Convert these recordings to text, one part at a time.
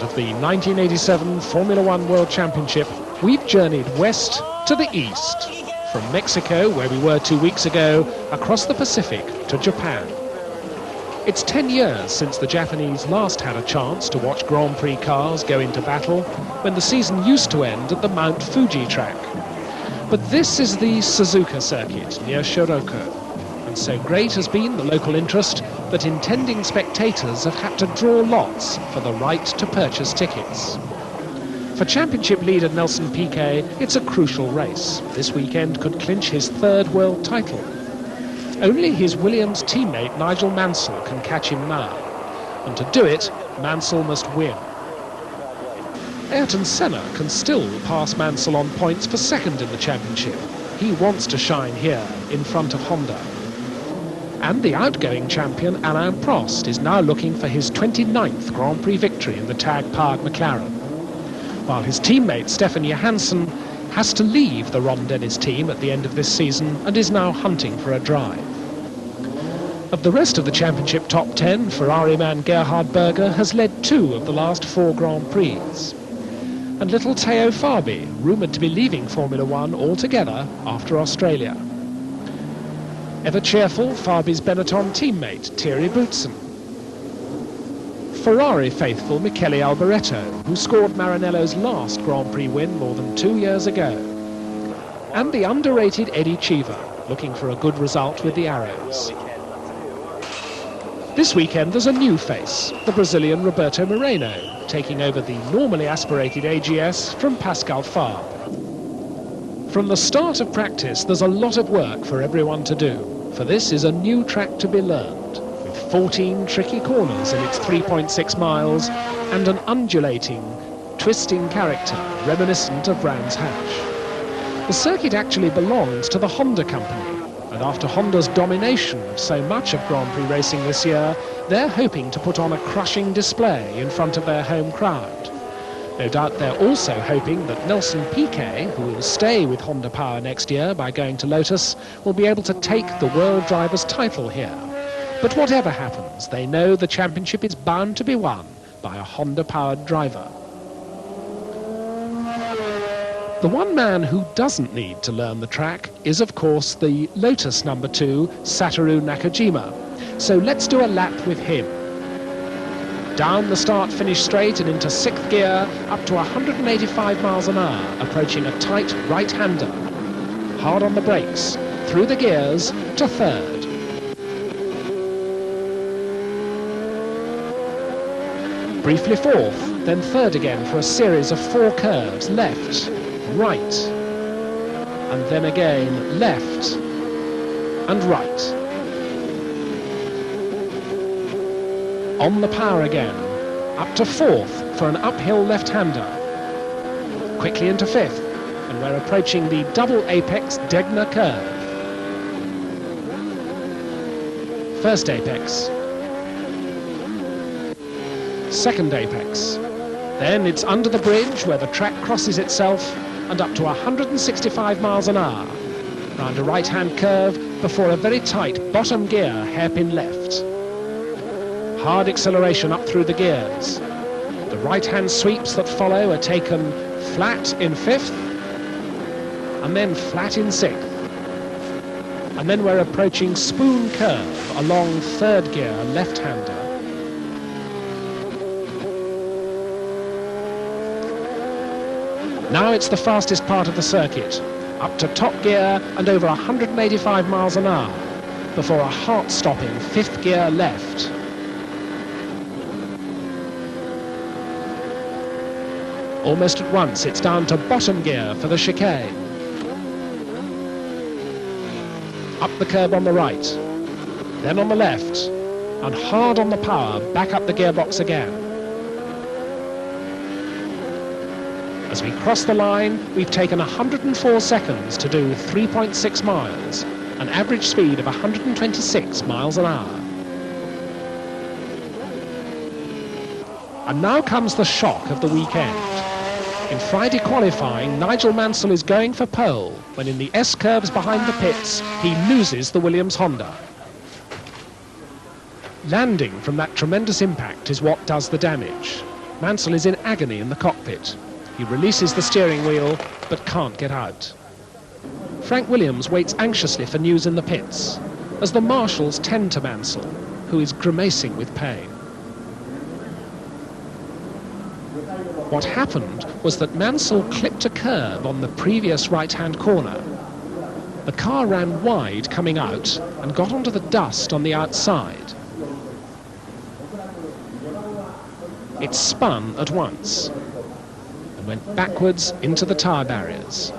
Of the 1987 Formula One World Championship, we've journeyed west to the east, from Mexico, where we were 2 weeks ago, across the Pacific to Japan. It's 10 years since the Japanese last had a chance to watch Grand Prix cars go into battle, when the season used to end at the Mount Fuji track. But this is the Suzuka circuit near Shiroko, and so great has been the local interest that intending spectators have had to draw lots for the right to purchase tickets. For championship leader Nelson Piquet, it's a crucial race. This weekend could clinch his third world title. Only his Williams teammate Nigel Mansell can catch him now, and to do it, Mansell must win. Ayrton Senna can still pass Mansell on points for second in the championship. He wants to shine here in front of Honda. And the outgoing champion Alain Prost is now looking for his 29th Grand Prix victory in the tag-powered McLaren, while his teammate Stefan Johansson has to leave the Ron Dennis team at the end of this season and is now hunting for a drive. Of the rest of the championship top 10, Ferrari man Gerhard Berger has led 2 of the last 4 Grand Prix. And little Teo Fabi, rumoured to be leaving Formula One altogether after Australia. Ever cheerful, Fabi's Benetton teammate, Thierry Boutsen. Ferrari faithful Michele Alboreto, who scored Maranello's last Grand Prix win more than 2 years ago. And the underrated Eddie Cheever, looking for a good result with the Arrows. This weekend there's a new face, the Brazilian Roberto Moreno, taking over the normally aspirated AGS from Pascal Fabre. From the start of practice, there's a lot of work for everyone to do, for this is a new track to be learned, with 14 tricky corners in its 3.6 miles and an undulating, twisting character reminiscent of Brands Hatch. The circuit actually belongs to the Honda company, and after Honda's domination of so much of Grand Prix racing this year, they're hoping to put on a crushing display in front of their home crowd. No doubt they're also hoping that Nelson Piquet, who will stay with Honda Power next year by going to Lotus, will be able to take the World Drivers' title here. But whatever happens, they know the championship is bound to be won by a Honda-powered driver. The one man who doesn't need to learn the track is, of course, the Lotus number 2, Satoru Nakajima. So let's do a lap with him. Down the start-finish straight and into 6th gear, up to 185 miles an hour, approaching a tight right-hander. Hard on the brakes, through the gears to 3rd. Briefly 4th, then 3rd again for a series of 4 curves, left, right, and then again left and right. On the power again, up to 4th for an uphill left-hander. Quickly into 5th, and we're approaching the double apex Degner curve. 1st apex. 2nd apex. Then it's under the bridge where the track crosses itself and up to 165 miles an hour. Round a right-hand curve before a very tight bottom gear hairpin left. Hard acceleration up through the gears. The right-hand sweeps that follow are taken flat in 5th and then flat in 6th. And then we're approaching spoon curve along 3rd gear left-hander. Now it's the fastest part of the circuit, up to top gear and over 185 miles an hour before a heart-stopping 5th gear left. Almost at once, it's down to bottom gear for the chicane. Up the curb on the right, then on the left, and hard on the power, back up the gearbox again. As we cross the line, we've taken 104 seconds to do 3.6 miles, an average speed of 126 miles an hour. And now comes the shock of the weekend. In Friday qualifying, Nigel Mansell is going for pole when in the S-curves behind the pits, he loses the Williams Honda. Landing from that tremendous impact is what does the damage. Mansell is in agony in the cockpit. He releases the steering wheel, but can't get out. Frank Williams waits anxiously for news in the pits, as the marshals tend to Mansell, who is grimacing with pain. What happened was that Mansell clipped a curb on the previous right-hand corner. The car ran wide coming out and got onto the dust on the outside. It spun at once and went backwards into the tyre barriers.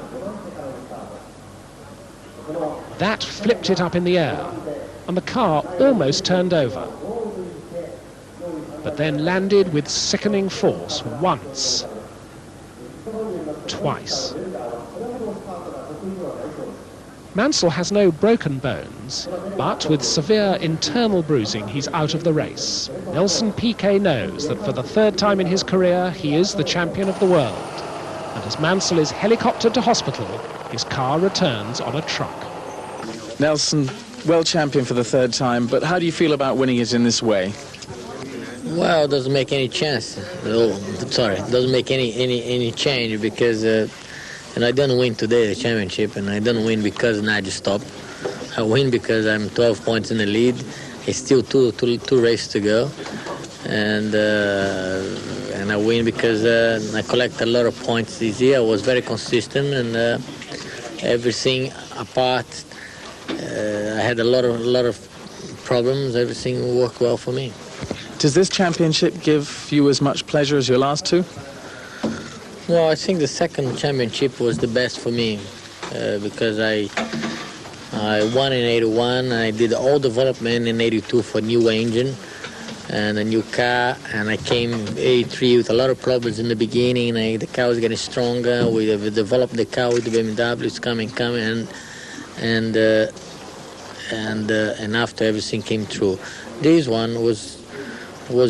That flipped it up in the air, and the car almost turned over, but then landed with sickening force once, twice. Mansell has no broken bones, but with severe internal bruising, he's out of the race. Nelson Piquet knows that for the third time in his career, he is the champion of the world. And as Mansell is helicoptered to hospital, his car returns on a truck. Nelson, world champion for the third time, but how do you feel about winning it in this way? Well, it doesn't make any chance. Oh, sorry, it doesn't make any change because and I don't win today the championship, and I don't win because Nigel stopped. I win because I'm 12 points in the lead. It's still two races to go, and I win because I collect a lot of points this year. I was very consistent, and everything apart. I had a lot of problems. Everything worked well for me. Does this championship give you as much pleasure as your last two? Well, I think the second championship was the best for me because I won in 81. I did all development in 82 for new engine and a new car, and I came 83 with a lot of problems in the beginning. The car was getting stronger. We developed the car with the BMW. It's coming, and after everything came through. This one was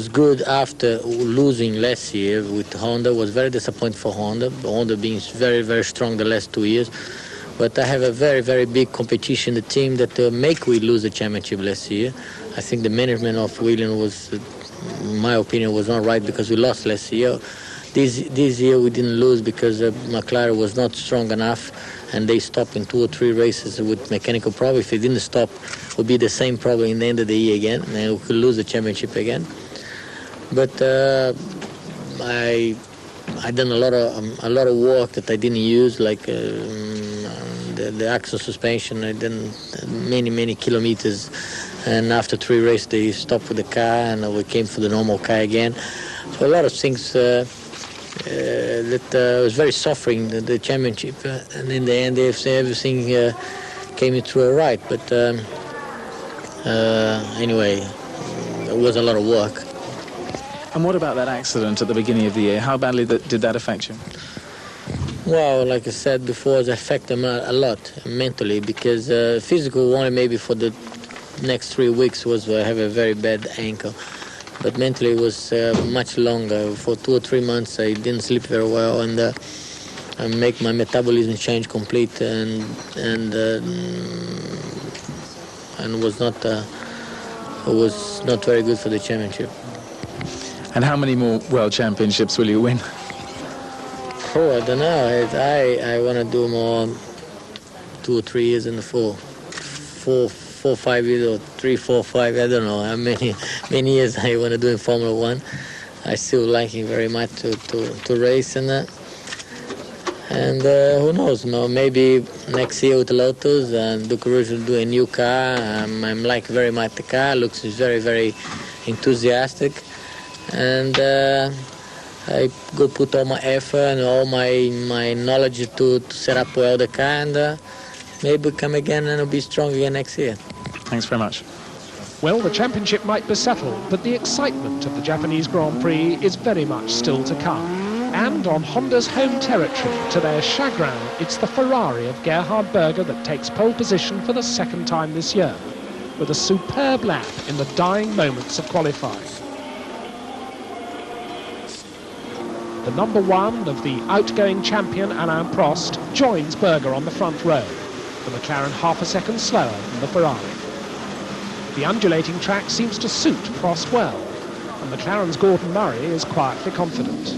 good after losing last year with Honda. Was very disappointed for Honda. Honda being very, very strong the last 2 years. But I have a very, very big competition, the team that make we lose the championship last year. I think the management of Williams was, in my opinion, was not right because we lost last year. This year we didn't lose because McLaren was not strong enough, and they stopped in 2 or 3 races with mechanical problem. If they didn't stop, it would be the same problem in the end of the year again, and we could lose the championship again. But I done a lot of work that I didn't use, like the axle suspension. I done many kilometers, and after 3 races they stopped with the car, and we came for the normal car again. So a lot of things that was very suffering the championship, and in the end everything came through all right. But anyway, it was a lot of work. And what about that accident at the beginning of the year? How badly did that affect you? Well, like I said before, it affected me a lot mentally because physical one maybe for the next 3 weeks was I have a very bad ankle. But mentally it was much longer. For 2 or 3 months I didn't sleep very well, and I make my metabolism change complete, and was not very good for the championship. And how many more world championships will you win? Oh, I don't know. I want to do more 2 or 3 years in the 4, 5 years, or 3, 4, 5. I don't know how many years I want to do in Formula One. I still like it very much to race, and who knows? Maybe next year with Lotus and Duke Rouge will do a new car. I'm like very much the car. Looks very, very enthusiastic. And I go put all my effort and all my knowledge to set up well the car, and maybe come again and be strong again next year. Thanks very much. Well, the championship might be settled, but the excitement of the Japanese Grand Prix is very much still to come. And on Honda's home territory, to their chagrin, it's the Ferrari of Gerhard Berger that takes pole position for the 2nd time this year, with a superb lap in the dying moments of qualifying. The number 1 of the outgoing champion, Alain Prost, joins Berger on the front row, the McLaren half a second slower than the Ferrari. The undulating track seems to suit Prost well. And McLaren's Gordon Murray is quietly confident.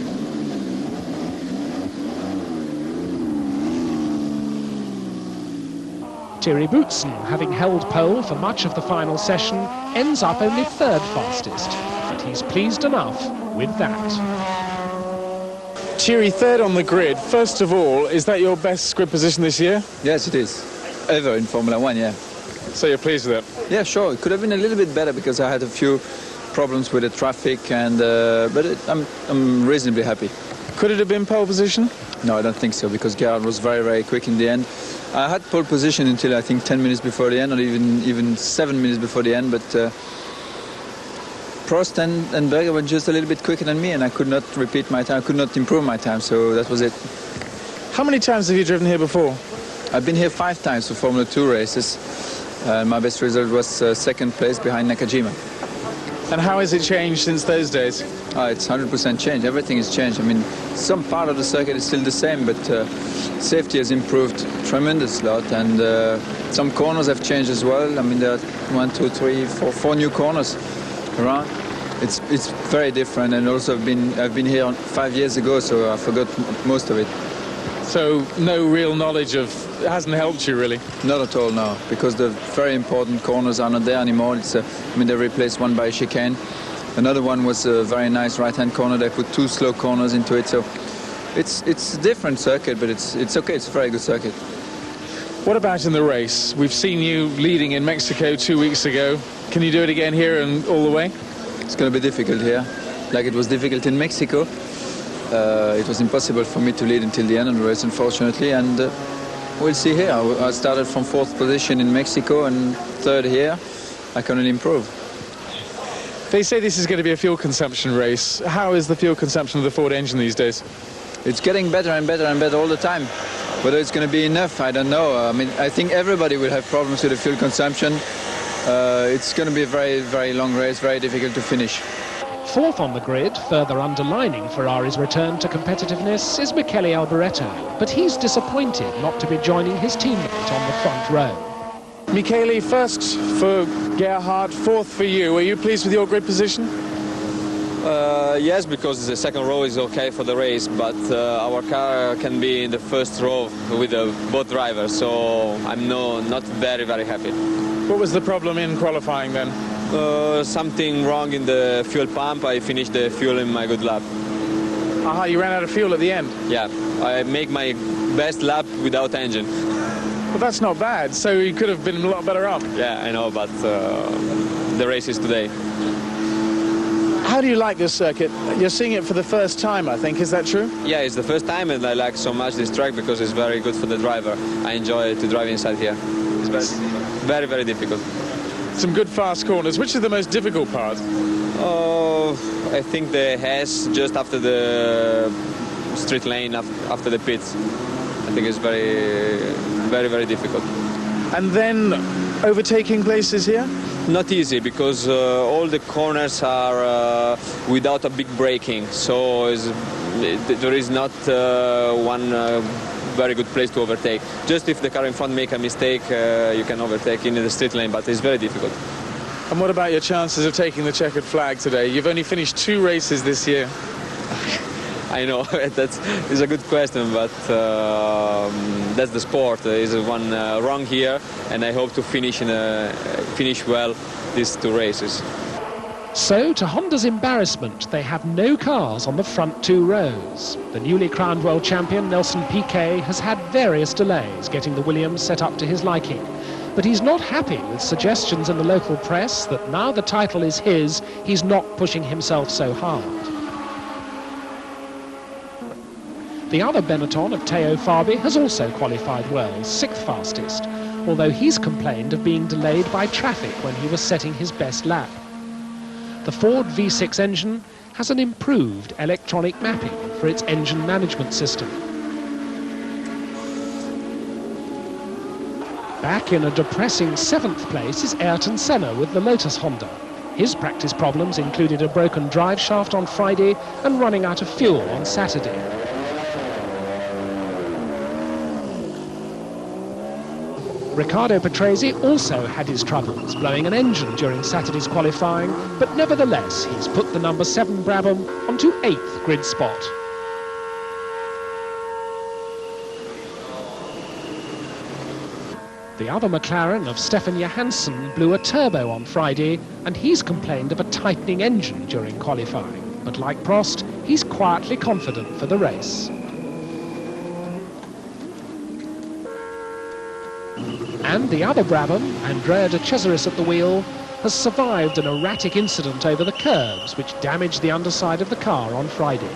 Thierry Boutsen, having held pole for much of the final session, ends up only third fastest, but he's pleased enough with that. Thierry, third on the grid. First of all, is that your best grid position this year? Yes, it is. Ever in Formula 1, yeah. So you're pleased with it? Yeah, sure. It could have been a little bit better because I had a few problems with the traffic, and I'm reasonably happy. Could it have been pole position? No, I don't think so, because Gerhard was very, very quick in the end. I had pole position until I think 10 minutes before the end, or even 7 minutes before the end, but Prost and Berger were just a little bit quicker than me, and I could not repeat my time, I could not improve my time, so that was it. How many times have you driven here before? I've been here 5 times for Formula 2 races. My best result was second place behind Nakajima. And how has it changed since those days? It's 100% changed. Everything has changed. I mean, some part of the circuit is still the same, but safety has improved tremendous lot, and some corners have changed as well. I mean, there are 1, 2, 3, 4 new corners around. It's very different, and also I've been here 5 years ago, so I forgot most of it. So no real knowledge of, it hasn't helped you really? Not at all, no, because the very important corners are not there anymore. It's I mean, they replaced one by a chicane. Another one was a very nice right-hand corner. They put 2 slow corners into it, so it's a different circuit, but it's okay. It's a very good circuit. What about in the race? We've seen you leading in Mexico 2 weeks ago. Can you do it again here and all the way? It's going to be difficult here, like it was difficult in Mexico. It was impossible for me to lead until the end of the race, unfortunately, and we'll see here. I started from 4th position in Mexico and 3rd here. I can only improve. They say this is going to be a fuel consumption race. How is the fuel consumption of the Ford engine these days? It's getting better and better and better all the time. Whether it's going to be enough, I don't know. I mean, I think everybody will have problems with the fuel consumption. It's going to be a very, very long race, very difficult to finish. 4th on the grid, further underlining Ferrari's return to competitiveness, is Michele Alboreto, but he's disappointed not to be joining his teammate on the front row. Michele, first for Gerhard, 4th for you. Are you pleased with your grid position? Yes, because the second row is okay for the race, but our car can be in the first row with both drivers, so I'm not very, very happy. What was the problem in qualifying then? Something wrong in the fuel pump. I finished the fuel in my good lap. Aha, you ran out of fuel at the end? Yeah, I make my best lap without engine. Well, that's not bad, so you could have been a lot better off. Yeah, I know, but the race is today. How do you like this circuit? You're seeing it for the first time, I think. Is that true? Yeah, it's the first time, and I like so much this track because it's very good for the driver. I enjoy to drive inside here. It's very, very difficult. Some good fast corners. Which is the most difficult part? I think the S just after the street lane, after the pits. I think it's very, very, very difficult. And then overtaking places here? Not easy, because all the corners are without a big braking, so there is not one very good place to overtake. Just if the car in front make a mistake, you can overtake in the street lane, but it's very difficult. And what about your chances of taking the checkered flag today? You've only finished 2 races this year. I know, it's a good question, but that's the sport. There is one wrong here, and I hope to finish well these 2 races. So, to Honda's embarrassment, they have no cars on the front 2 rows. The newly crowned world champion, Nelson Piquet, has had various delays getting the Williams set up to his liking. But he's not happy with suggestions in the local press that now the title is his, he's not pushing himself so hard. The other Benetton of Teo Fabi has also qualified well, 6th fastest, although he's complained of being delayed by traffic when he was setting his best lap. The Ford V6 engine has an improved electronic mapping for its engine management system. Back in a depressing 7th place is Ayrton Senna with the Lotus Honda. His practice problems included a broken drive shaft on Friday and running out of fuel on Saturday. Riccardo Patrese also had his troubles blowing an engine during Saturday's qualifying, but nevertheless he's put the number 7 Brabham onto 8th grid spot. The other McLaren of Stefan Johansson blew a turbo on Friday, and he's complained of a tightening engine during qualifying. But like Prost, he's quietly confident for the race. And the other Brabham, Andrea De Cesaris at the wheel, has survived an erratic incident over the curbs which damaged the underside of the car on Friday.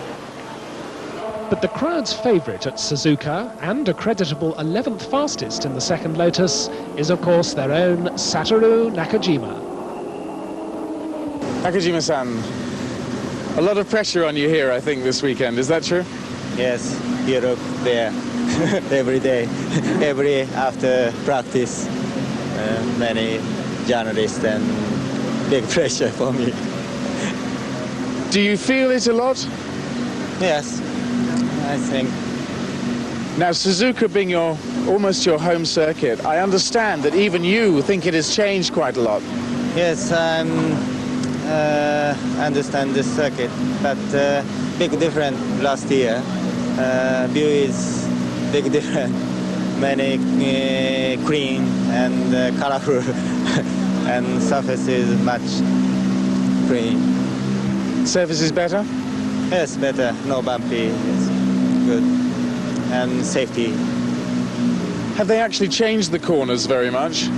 But the crowd's favourite at Suzuka, and a creditable 11th fastest in the second Lotus, is of course their own Satoru Nakajima. Nakajima-san, a lot of pressure on you here, I think, this weekend. Is that true? Yes, here up there, every day, every after practice, many journalists and big pressure for me. Do you feel it a lot? Yes, I think. Now, Suzuka being almost your home circuit, I understand that even you think it has changed quite a lot. Yes, I understand this circuit, but big difference last year. View is big different, many clean and colorful, and surface is much clean. Surface is better? Yes, better, no bumpy, yes, good, and safety. Have they actually changed the corners very much?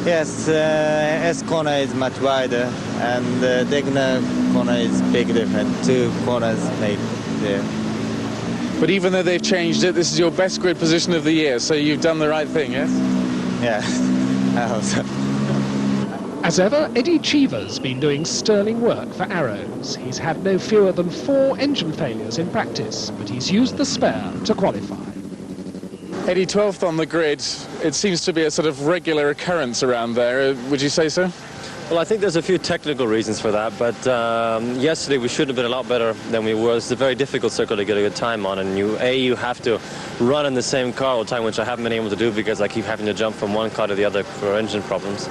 Yes, S corner is much wider, and diagonal corner is big different. 2 corners made there. But even though they've changed it, this is your best grid position of the year, so you've done the right thing, yes? Yeah, I hope so. As ever, Eddie Cheever's been doing sterling work for Arrows. He's had no fewer than 4 engine failures in practice, but he's used the spare to qualify. Eddie, 12th on the grid. It seems to be a sort of regular occurrence around there. Would you say so? Well, I think there's a few technical reasons for that, but yesterday we should have been a lot better than we were. It's a very difficult circuit to get a good time on, and you have to run in the same car all the time, which I haven't been able to do because I keep having to jump from one car to the other for engine problems.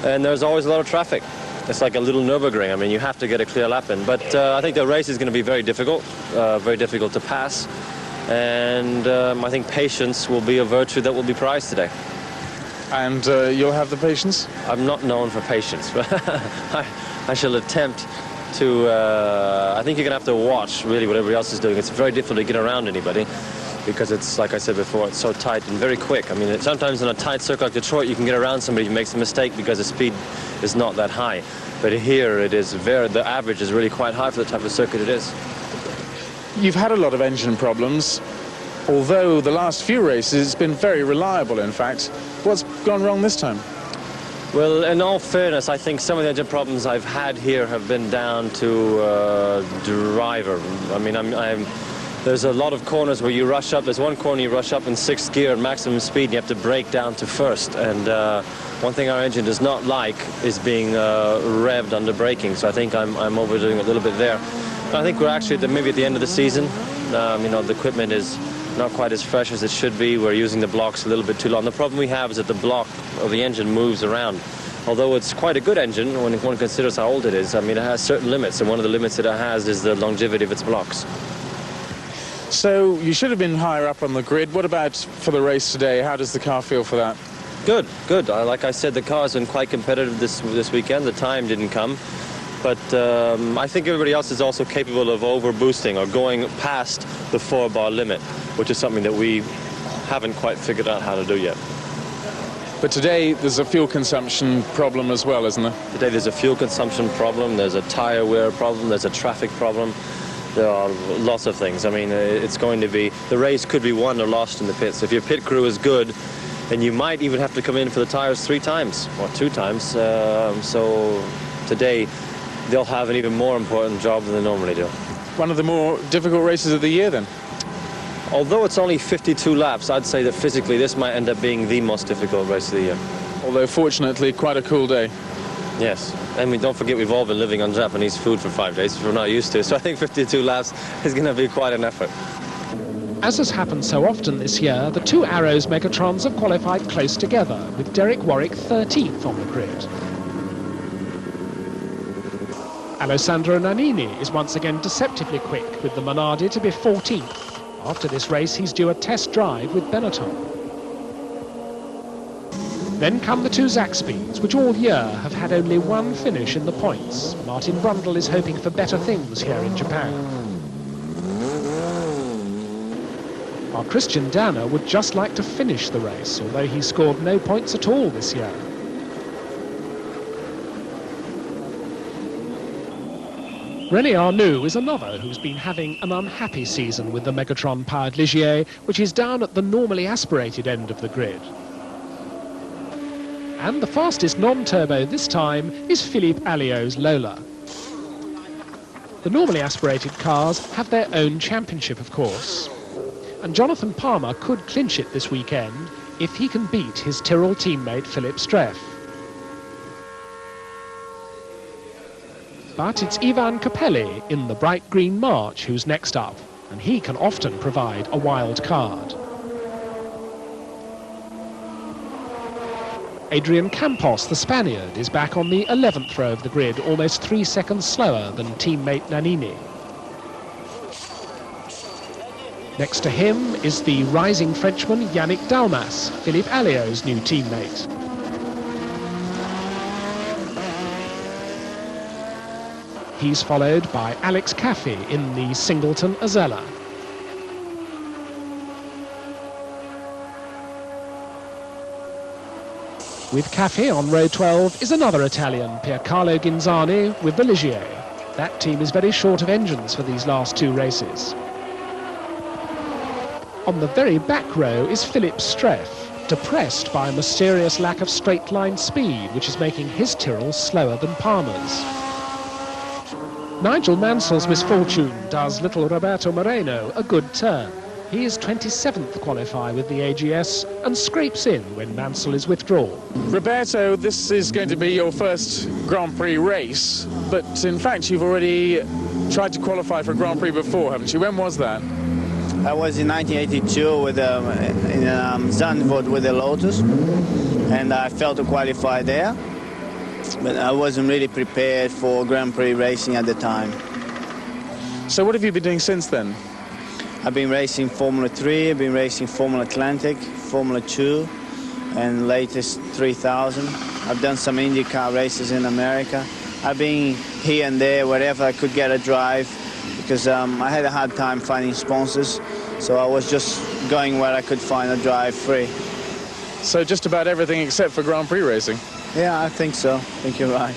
And there's always a lot of traffic. It's like a little Nürburgring. I mean, you have to get a clear lap in. But I think the race is going to be very difficult to pass. And I think patience will be a virtue that will be prized today. And you'll have the patience? I'm not known for patience, but I shall attempt to... I think you're going to have to watch, really, what everybody else is doing. It's very difficult to get around anybody because it's, like I said before, it's so tight and very quick. I mean, sometimes in a tight circuit like Detroit, you can get around somebody who makes a mistake because the speed is not that high. But here, it is the average is really quite high for the type of circuit it is. You've had a lot of engine problems, although the last few races it's been very reliable, in fact. What's gone wrong this time? Well, in all fairness, I think some of the engine problems I've had here have been down to driver. I mean, there's a lot of corners where you rush up. There's one corner you rush up in 6th gear at maximum speed, and you have to brake down to 1st. And one thing our engine does not like is being revved under braking. So I think I'm overdoing a little bit there. I think we're actually maybe at the end of the season. You know, the equipment is not quite as fresh as it should be. We're using the blocks a little bit too long. The problem we have is that the block of the engine moves around. Although it's quite a good engine when one considers how old it is. I mean, it has certain limits, and one of the limits that it has is the longevity of its blocks. So you should have been higher up on the grid. What about for the race today? How does the car feel for that? Good, good. Like I said, the car's been quite competitive this weekend. The time didn't come. But I think everybody else is also capable of over-boosting or going past the 4-bar limit, which is something that we haven't quite figured out how to do yet. But today there's a fuel consumption problem as well, isn't there? Today there's a fuel consumption problem, there's a tire wear problem, there's a traffic problem. There are lots of things. I mean, it's going to be, the race could be won or lost in the pits. If your pit crew is good, then you might even have to come in for the tires 3 times or 2 times. So today they'll have an even more important job than they normally do. One of the more difficult races of the year then? Although it's only 52 laps, I'd say that physically this might end up being the most difficult race of the year. Although fortunately quite a cool day. Yes, and don't forget we've all been living on Japanese food for 5 days, which we're not used to, so I think 52 laps is going to be quite an effort. As has happened so often this year, the two Arrows Megatrons have qualified close together, with Derek Warwick 13th on the grid. Alessandro Nannini is once again deceptively quick, with the Minardi to be 14th. After this race, he's due a test drive with Benetton. Then come the two Zaxbys, which all year have had only one finish in the points. Martin Brundle is hoping for better things here in Japan. While Christian Danner would just like to finish the race, although he scored no points at all this year. René Arnoux is another who's been having an unhappy season with the Megatron-powered Ligier, which is down at the normally aspirated end of the grid. And the fastest non-turbo this time is Philippe Alliot's Lola. The normally aspirated cars have their own championship, of course. And Jonathan Palmer could clinch it this weekend if he can beat his Tyrrell teammate Philip Streff. But it's Ivan Capelli in the bright green March who's next up, and he can often provide a wild card. Adrian Campos, the Spaniard, is back on the 11th row of the grid, almost 3 seconds slower than teammate Nannini. Next to him is the rising Frenchman Yannick Dalmas, Philippe Alliot's new teammate. He's followed by Alex Caffey in the Singleton Azella. With Caffey on row 12 is another Italian, Piercarlo Ghinzani, with the Ligier. That team is very short of engines for these last two races. On the very back row is Philip Streff, depressed by a mysterious lack of straight-line speed, which is making his Tyrrell slower than Palmer's. Nigel Mansell's misfortune does little Roberto Moreno a good turn. He is 27th to qualify with the AGS and scrapes in when Mansell is withdrawn. Roberto, this is going to be your first Grand Prix race, but in fact you've already tried to qualify for a Grand Prix before, haven't you? When was that? I was in 1982 with in Zandvoort with the Lotus, and I failed to qualify there. But I wasn't really prepared for Grand Prix racing at the time. So what have you been doing since then? I've been racing Formula 3, I've been racing Formula Atlantic, Formula 2, and latest 3000. I've done some IndyCar races in America. I've been here and there, wherever I could get a drive, because I had a hard time finding sponsors, so I was just going where I could find a drive free. So just about everything except for Grand Prix racing? Yeah, I think so. I think you're right.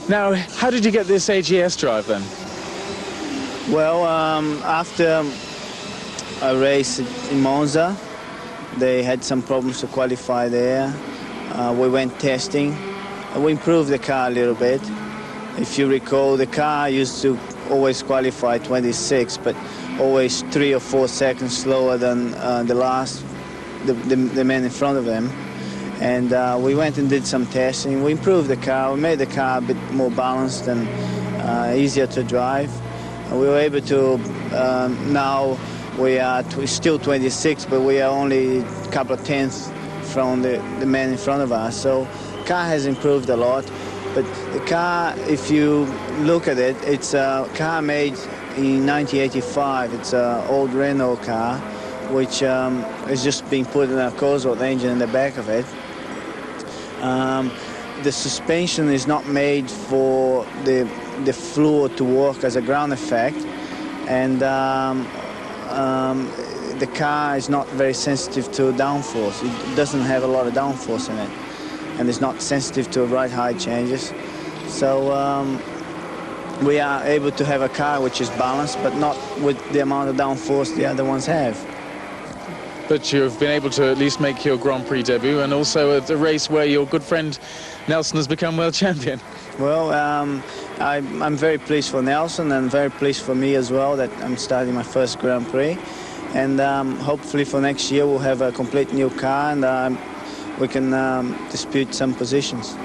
Now, how did you get this AGS drive then? Well, after a race in Monza, they had some problems to qualify there. We went testing. We improved the car a little bit. If you recall, the car used to always qualify 26, but always 3 or 4 seconds slower than the man in front of them. And we went and did some testing. We improved the car. We made the car a bit more balanced and easier to drive. And we were able to, now we are still 26, but we are only a couple of tenths from the man in front of us. So the car has improved a lot. But the car, if you look at it, it's a car made in 1985. It's an old Renault car, which is just being put in a Cosworth engine in the back of it. The suspension is not made for the fluid to work as a ground effect, and the car is not very sensitive to downforce. It doesn't have a lot of downforce in it, and it's not sensitive to right height changes. So we are able to have a car which is balanced, but not with the amount of downforce the other ones have. But you've been able to at least make your Grand Prix debut, and also at a race where your good friend Nelson has become world champion. Well, I'm very pleased for Nelson and very pleased for me as well that I'm starting my first Grand Prix. And hopefully for next year we'll have a complete new car, and we can dispute some positions.